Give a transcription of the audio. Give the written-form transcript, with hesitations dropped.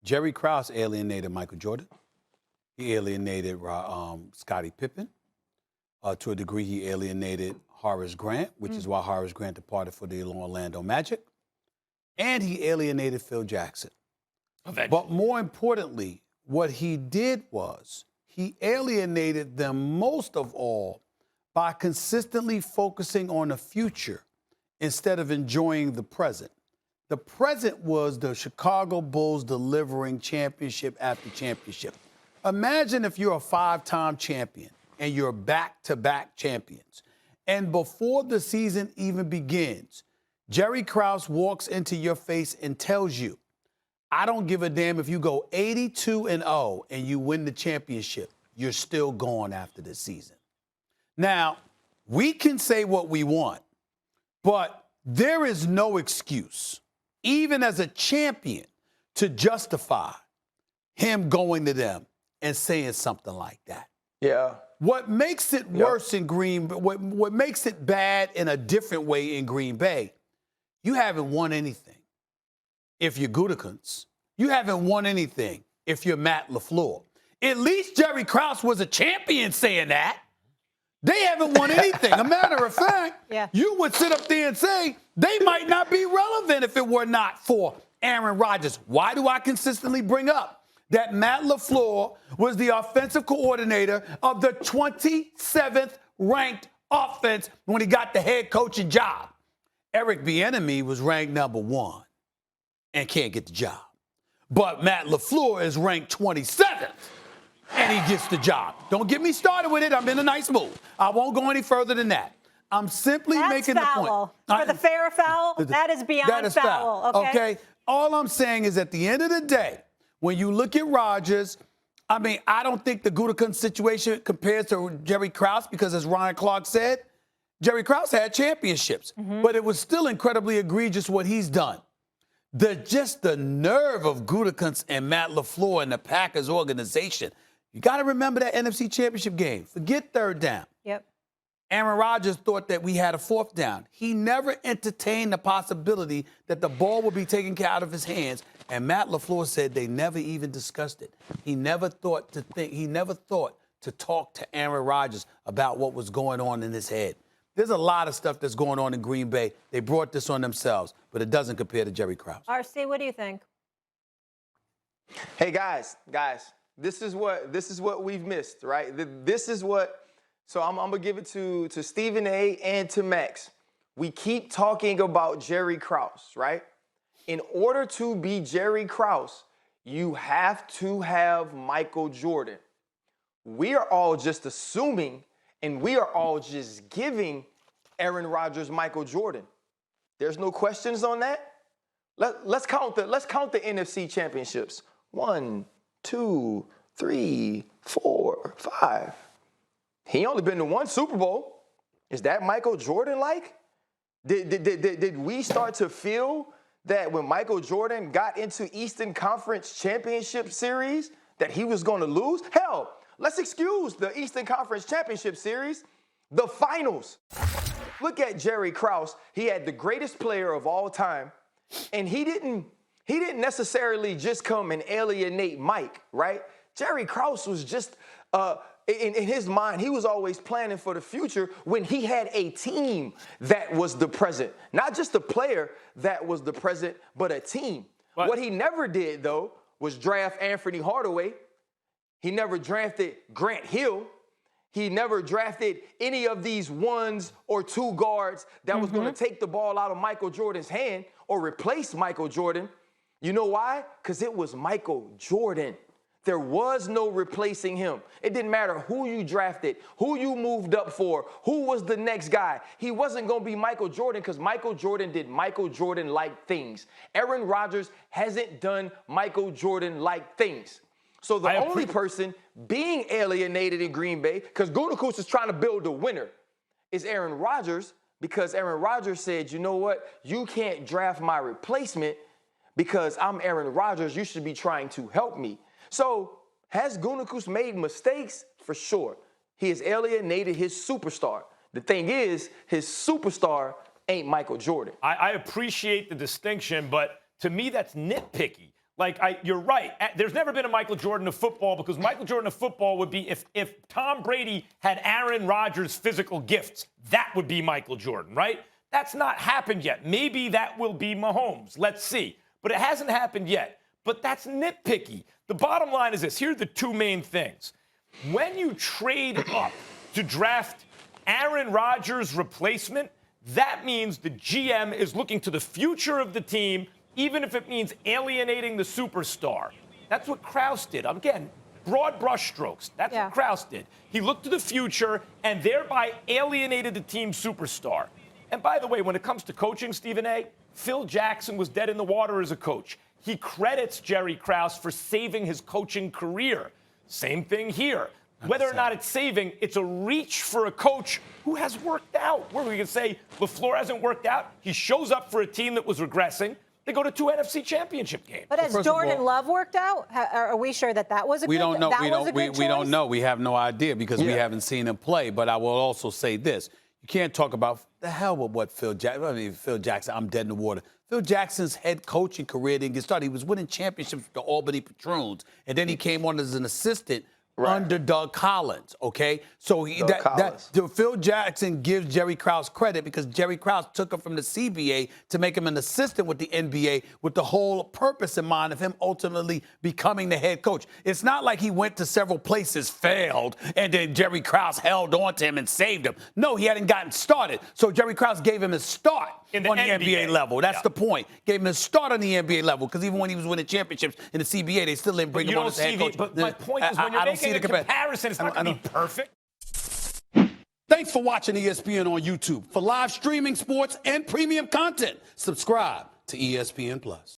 Jerry Krause alienated Michael Jordan. He alienated Scottie Pippen. To a degree, he alienated Horace Grant, which is why Horace Grant departed for the Orlando Magic. And he alienated Phil Jackson. Eventually. But more importantly, what he did was he alienated them most of all by consistently focusing on the future instead of enjoying the present. The present was the Chicago Bulls delivering championship after championship. Imagine if you're a 5-time champion and you're back-to-back champions. And before the season even begins, Jerry Krause walks into your face and tells you, I don't give a damn if you go 82-0 and you win the championship. You're still gone after this season. Now, we can say what we want, but there is no excuse, even as a champion, to justify him going to them and saying something like that. Yeah. What makes it worse in Green Bay, what makes it bad in a different way in Green Bay, you haven't won anything if you're Gutekunst. You haven't won anything if you're Matt LaFleur. At least Jerry Krause was a champion saying that. They haven't won anything. A matter of fact, you would sit up there and say they might not be relevant if it were not for Aaron Rodgers. Why do I consistently bring up that Matt LaFleur was the offensive coordinator of the 27th ranked offense when he got the head coaching job? Eric Bieniemy was ranked number 1 and can't get the job. But Matt LaFleur is ranked 27th and he gets the job. Don't get me started with it. I'm in a nice mood. I won't go any further than that. I'm simply making the point. For the fair foul, that is beyond foul. Okay? All I'm saying is at the end of the day, when you look at Rodgers, I mean, I don't think the Gutekunst situation compares to Jerry Krause because, as Ryan Clark said, Jerry Krause had championships, but it was still incredibly egregious what he's done. Just the nerve of Gutekunst and Matt LaFleur and the Packers organization. You got to remember that NFC Championship game. Forget third down. Yep. Aaron Rodgers thought that we had a fourth down. He never entertained the possibility that the ball would be taken out of his hands. And Matt LaFleur said they never even discussed it. He never thought to talk to Aaron Rodgers about what was going on in his head. There's a lot of stuff that's going on in Green Bay. They brought this on themselves, but it doesn't compare to Jerry Krause. RC, what do you think? Hey guys, this is what we've missed, right? This is what. So I'm gonna give it to Stephen A. and to Max. We keep talking about Jerry Krause, right? In order to be Jerry Krause, you have to have Michael Jordan. We are all just assuming, and we are all just giving Aaron Rodgers Michael Jordan. There's no questions on that. Let's count the NFC championships. 1, 2, 3, 4, 5. He only been to 1 Super Bowl. Is that Michael Jordan like? Did we start to feel that when Michael Jordan got into Eastern Conference Championship Series that he was going to lose? Hell, let's excuse the Eastern Conference Championship Series, the finals. Look at Jerry Krause. He had the greatest player of all time, and he didn't necessarily just come and alienate Mike, right? Jerry Krause was just in his mind, he was always planning for the future when he had a team that was the present. Not just a player that was the present, but a team. What he never did, though, was draft Anthony Hardaway. He never drafted Grant Hill. He never drafted any of these 1s or 2 guards that was going to take the ball out of Michael Jordan's hand or replace Michael Jordan. You know why? Because it was Michael Jordan. There was no replacing him. It didn't matter who you drafted, who you moved up for, who was the next guy. He wasn't going to be Michael Jordan because Michael Jordan did Michael Jordan-like things. Aaron Rodgers hasn't done Michael Jordan-like things. So the only person being alienated in Green Bay, because Gutekunst is trying to build a winner, is Aaron Rodgers, because Aaron Rodgers said, you know what, you can't draft my replacement because I'm Aaron Rodgers. You should be trying to help me. So has Gutekunst made mistakes? For sure. He has alienated his superstar. The thing is, his superstar ain't Michael Jordan. I appreciate the distinction, but to me, that's nitpicky. You're right. There's never been a Michael Jordan of football because Michael Jordan of football would be if Tom Brady had Aaron Rodgers' physical gifts. That would be Michael Jordan, right? That's not happened yet. Maybe that will be Mahomes. Let's see. But it hasn't happened yet. But that's nitpicky. The bottom line is this. Here are the two main things. When you trade up to draft Aaron Rodgers' replacement, that means the GM is looking to the future of the team, even if it means alienating the superstar. That's what Krause did. Again, broad brushstrokes. That's what Krause did. He looked to the future and thereby alienated the team's superstar. And by the way, when it comes to coaching, Stephen A., Phil Jackson was dead in the water as a coach. He credits Jerry Krause for saving his coaching career. Same thing here. Whether or not it's saving, it's a reach for a coach who has worked out. Where we can say LaFleur hasn't worked out. He shows up for a team that was regressing. They go to 2 NFC championship games. But has Jordan Love worked out? Are we sure that was a good choice? We don't know. We don't know. We have no idea because we haven't seen him play. But I will also say this. You can't talk about the hell with what Phil Jackson, I'm dead in the water. Phil Jackson's head coaching career didn't get started. He was winning championships with the Albany Patroons. And then he came on as an assistant under Doug Collins, okay? So Phil Jackson gives Jerry Krause credit because Jerry Krause took him from the CBA to make him an assistant with the NBA with the whole purpose in mind of him ultimately becoming the head coach. It's not like he went to several places, failed, and then Jerry Krause held on to him and saved him. No, he hadn't gotten started. So Jerry Krause gave him a start on the NBA level. That's the point. Gave him a start on the NBA level because even when he was winning championships in the CBA, they still didn't bring him on as head coach. But my point is when you're making a comparison, it's not going to be perfect. Thanks for watching ESPN on YouTube. For live streaming sports and premium content, subscribe to ESPN+.